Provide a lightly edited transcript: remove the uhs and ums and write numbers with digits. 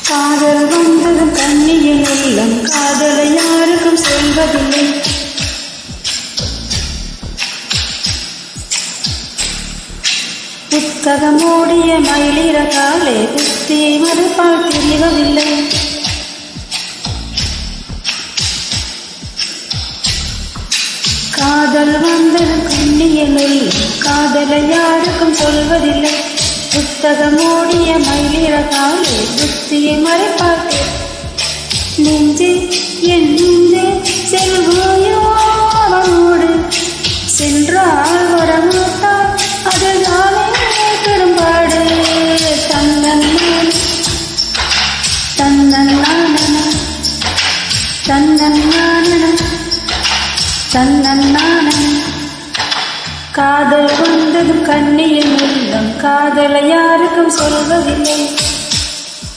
காதல் வந்ததும் கண்ணியின் உள்ளம் காதலை யாருக்கும் சொல்வதில்லை. புத்தகம் ஓடிய மயிலிற காலே புத்தியை மறுப்பால் தெரியவில்லை. காதல் வந்ததும் கண்ணியின் உள்ளம் காதலை யாருக்கும் சொல்வதில்லை. புத்தகம் ஓடிய மயிலிற காலே புத்தியை மறைப்பார்த்தே. நெஞ்சே என் நெஞ்சே செல்வாயோ அவனோடு, சென்றால் வரமாட்டால் அதுதானே பெரும்பாடு. தன்னன்னான தன்னன்னான தன்னன்னான தன்னன்னான. காதல் வந்ததும் கண்ணியின் உள்ளம் காதலை யாருக்கும் சொல்வதில்லை.